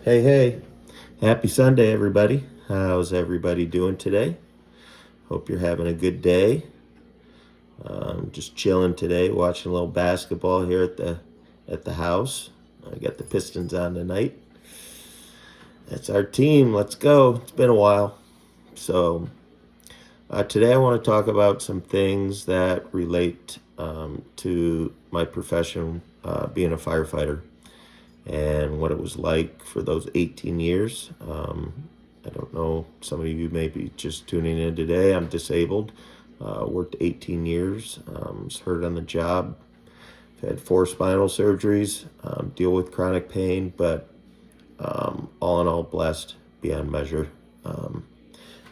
Hey, hey, happy Sunday, everybody. How's everybody doing today? Hope you're having a good day. Just chilling today, watching a little basketball here at the house. I got the Pistons on tonight. That's our team. Let's go. It's been a while. So, today I want to talk about some things that relate to my profession, being a firefighter, and what it was like for those 18 years. I don't know, some of you may be just tuning in today. I'm disabled, worked 18 years, was hurt on the job, had 4 spinal surgeries, deal with chronic pain, but all in all, blessed beyond measure. Um,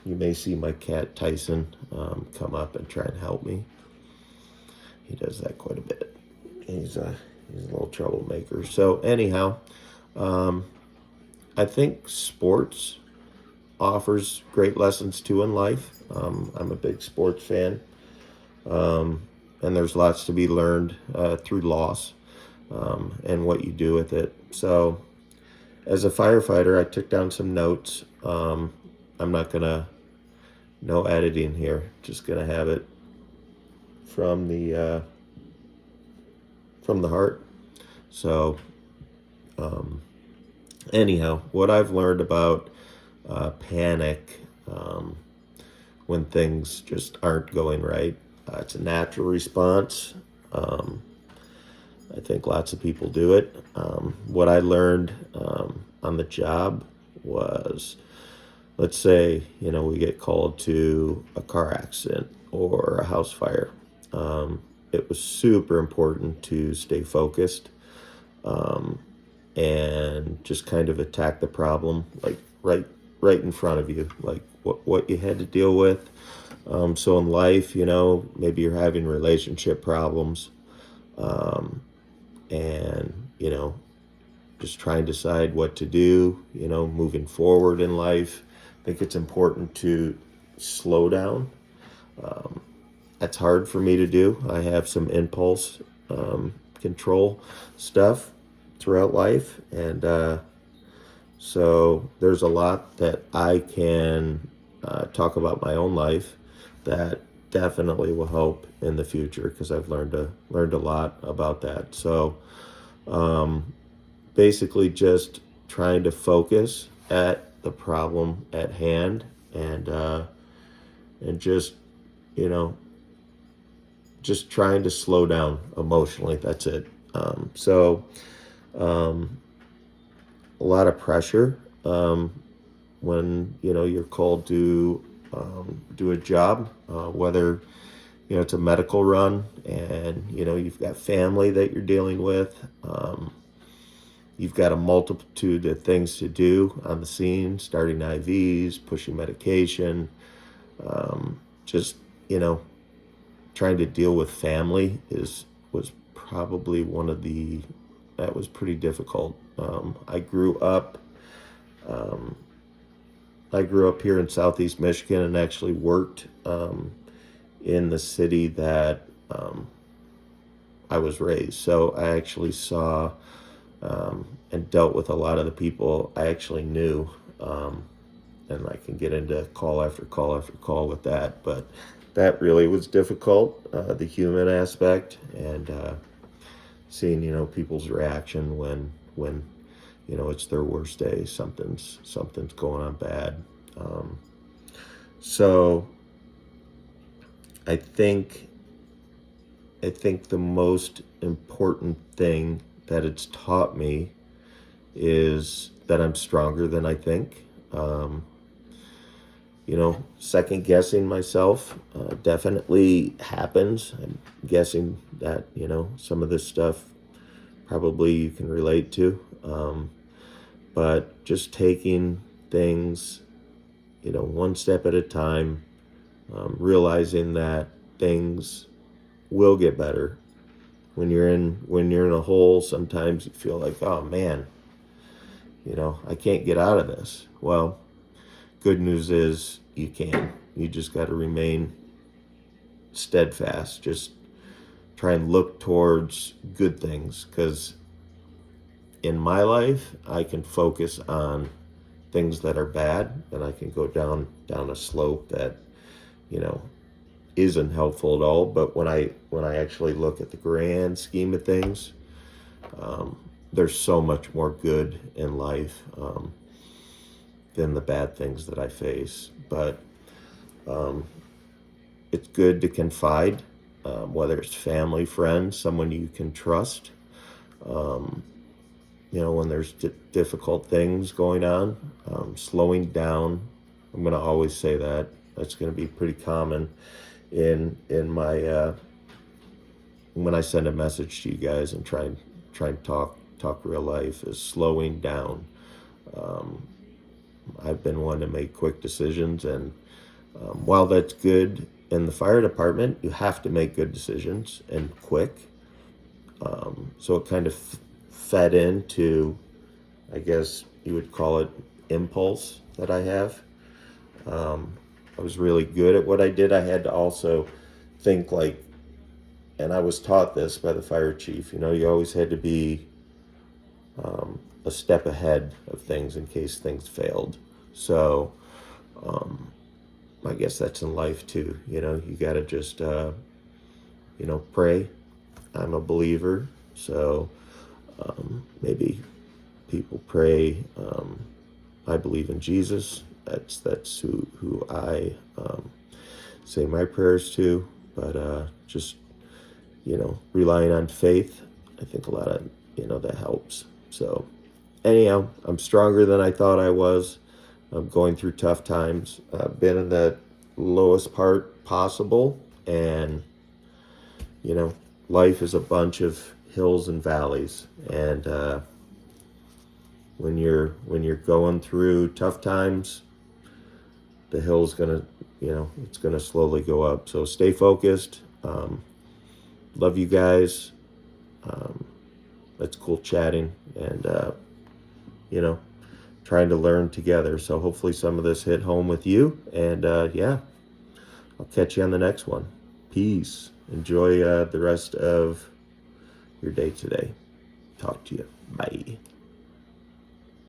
you may see my cat Tyson come up and try and help me. He does that quite a bit. He's a little troublemaker. So anyhow, um, I think sports offers great lessons too in life. I'm a big sports fan, and there's lots to be learned through loss and what you do with it. So, as a firefighter, I took down some notes. I'm not gonna no editing here. Just gonna have it from the heart. So, um, anyhow, what I've learned about panic when things just aren't going right. It's a natural response. Um, I think lots of people do it. What I learned on the job was, let's say, we get called to a car accident or a house fire. It was super important to stay focused um, and just kind of attack the problem, like right in front of you, like what you had to deal with. So in life, maybe you're having relationship problems, um, and just trying to decide what to do. Moving forward in life, I think it's important to slow down. Um, that's hard for me to do. I have some impulse control stuff throughout life, and so there's a lot that I can talk about my own life that definitely will help in the future because I've learned a lot about that. So um, basically, just trying to focus at the problem at hand and just you know just trying to slow down emotionally. That's it. Um, a lot of pressure when you're called to do a job, whether it's a medical run and you've got family that you're dealing with. You've got a multitude of things to do on the scene, starting IVs, pushing medication, just you know trying to deal with family is was probably one of the that was pretty difficult. Um, I grew up here in Southeast Michigan and actually worked in the city that I was raised. So I actually saw and dealt with a lot of the people I actually knew. And I can get into call after call after call with that. But that really was difficult, the human aspect, and seeing people's reaction when it's their worst day, something's going on bad. Um, so I think I think the most important thing that it's taught me is that I'm stronger than I think. Second guessing myself definitely happens. I'm guessing that some of this stuff probably you can relate to, but just taking things one step at a time, realizing that things will get better. When you're in a hole, sometimes you feel like, oh man, I can't get out of this. Well, good news is you can. You just got to remain steadfast. Just try and look towards good things, because in my life, I can focus on things that are bad, and I can go down a slope that, you know, isn't helpful at all. But when I actually look at the grand scheme of things, there's so much more good in life than the bad things that I face. But it's good to confide, whether it's family, friends, someone you can trust. When there's difficult things going on, slowing down. I'm going to always say that. That's going to be pretty common in my when I send a message to you guys and try and talk real life, is slowing down. I've been one to make quick decisions, and while that's good in the fire department, you have to make good decisions and quick. So it kind of fed into, I guess you would call it, impulse that I have. I was really good at what I did. I had to also think like, and I was taught this by the fire chief, you always had to be a step ahead of things in case things failed. So I guess that's in life too. You got to just, pray. I'm a believer. So maybe people pray. I believe in Jesus. That's who I say my prayers to. But just, relying on faith, I think a lot of, that helps. So anyhow, I'm stronger than I thought I was. I'm going through tough times. I've been in the lowest part possible. And, life is a bunch of hills and valleys. And when you're going through tough times, the hill's gonna, it's gonna slowly go up. So stay focused. Love you guys. It's cool chatting and trying to learn together. So hopefully some of this hit home with you. And I'll catch you on the next one. Peace. Enjoy the rest of your day today. Talk to you. Bye.